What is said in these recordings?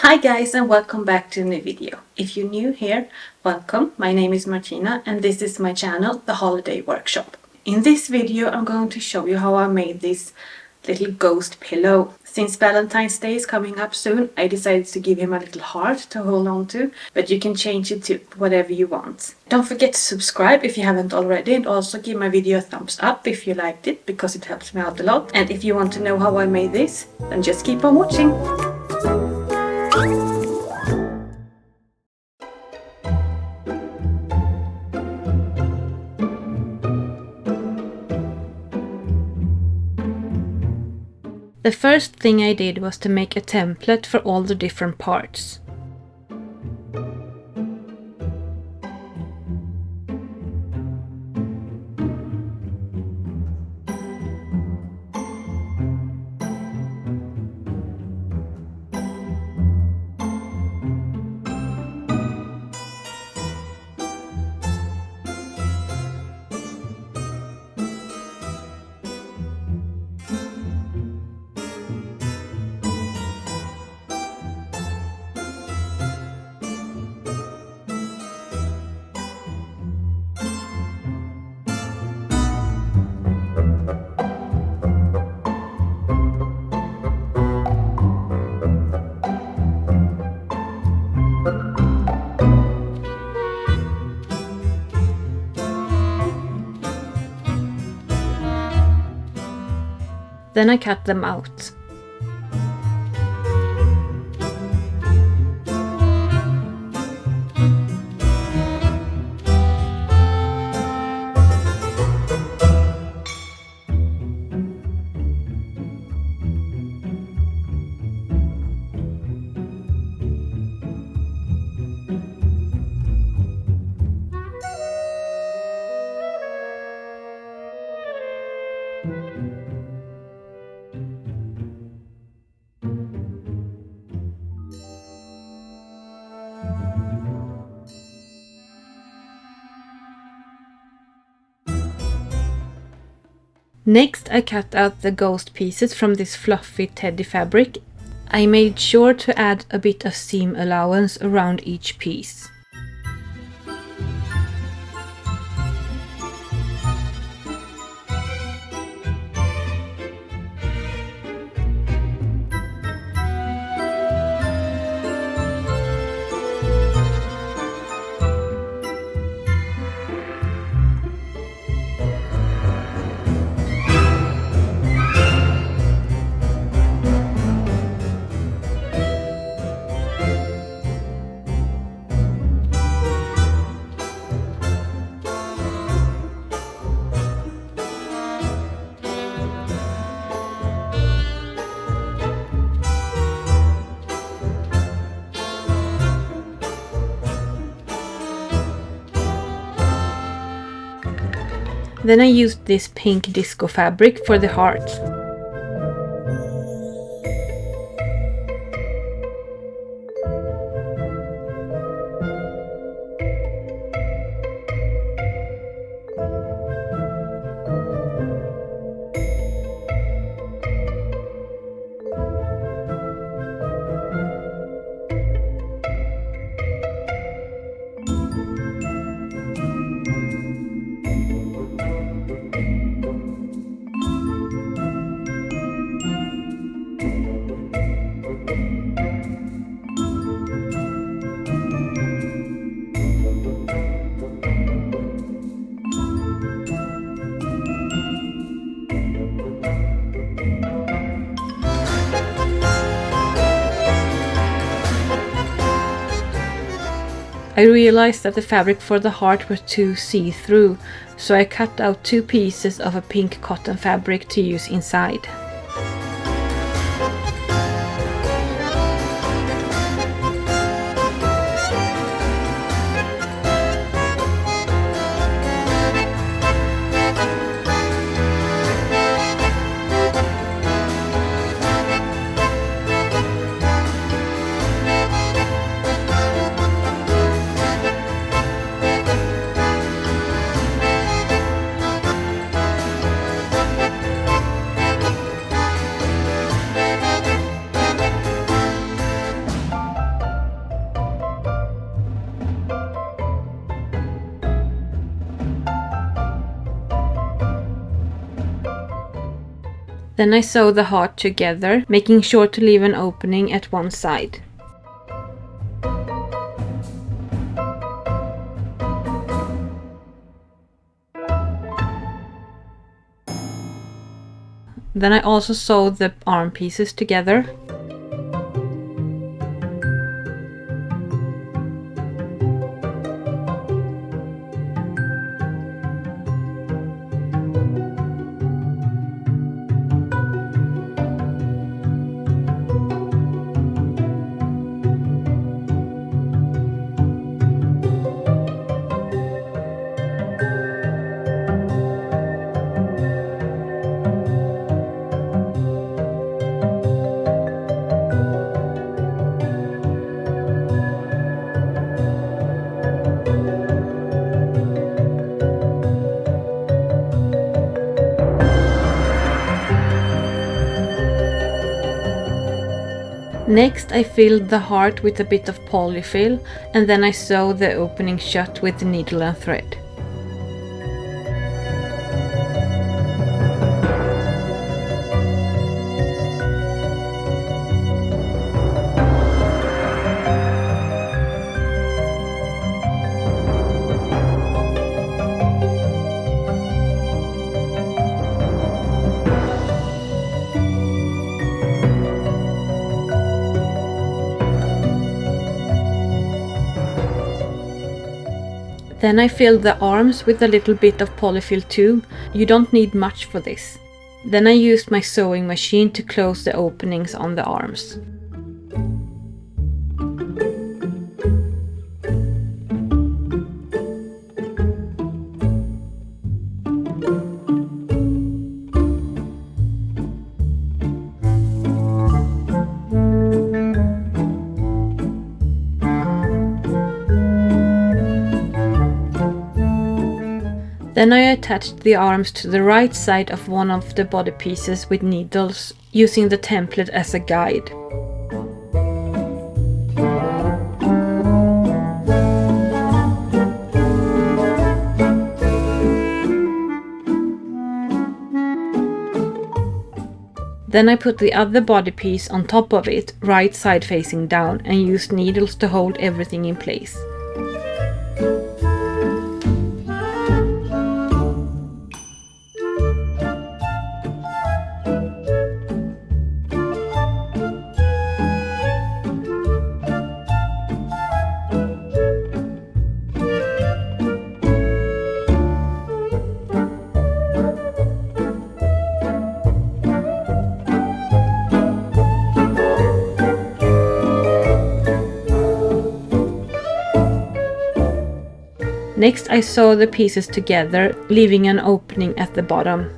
Hi guys, and welcome back to a new video. If you're new here, welcome. My name is Martina and this is my channel, The Holiday Workshop. In this video I'm going to show you how I made this little ghost pillow. Since Valentine's Day is coming up soon, I decided to give him a little heart to hold on to, but you can change it to whatever you want. Don't forget to subscribe if you haven't already, and also give my video a thumbs up if you liked it, because it helps me out a lot. And if you want to know how I made this, then just keep on watching. The first thing I did was to make a template for all the different parts. Then I cut them out. Next, I cut out the ghost pieces from this fluffy teddy fabric. I made sure to add a bit of seam allowance around each piece. Then I used this pink disco fabric for the heart. I realized that the fabric for the heart was too see-through, so I cut out 2 pieces of a pink cotton fabric to use inside. Then I sew the heart together, making sure to leave an opening at one side. Then I also sew the arm pieces together. Next I filled the heart with a bit of polyfill, and then I sew the opening shut with needle and thread. Then I filled the arms with a little bit of polyfill too. You don't need much for this. Then I used my sewing machine to close the openings on the arms. Then I attached the arms to the right side of one of the body pieces with needles, using the template as a guide. Then I put the other body piece on top of it, right side facing down, and used needles to hold everything in place. Next I sew the pieces together, leaving an opening at the bottom.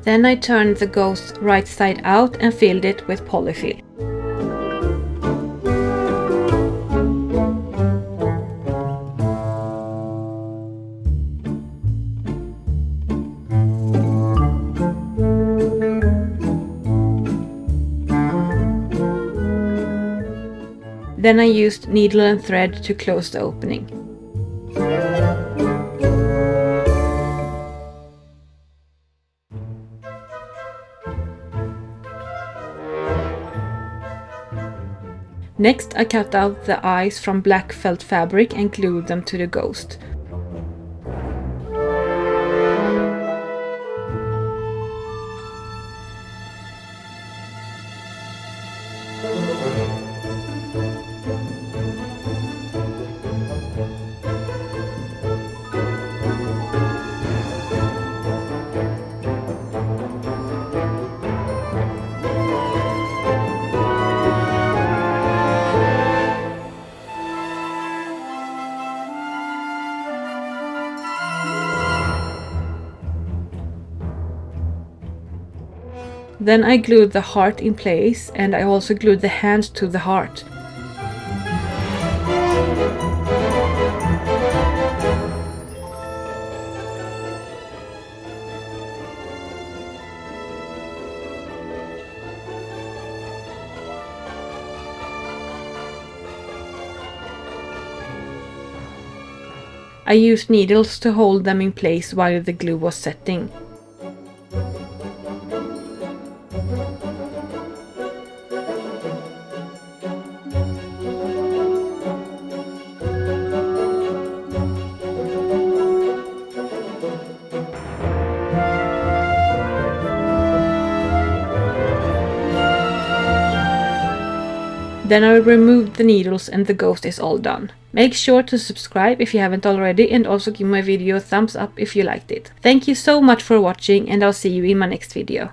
Then I turned the ghost right side out and filled it with polyfill. Then I used needle and thread to close the opening. Next I cut out the eyes from black felt fabric and glued them to the ghost. Then I glued the heart in place, and I also glued the hands to the heart. I used needles to hold them in place while the glue was setting. Then I will remove the needles and the ghost is all done. Make sure to subscribe if you haven't already, and also give my video a thumbs up if you liked it. Thank you so much for watching, and I'll see you in my next video.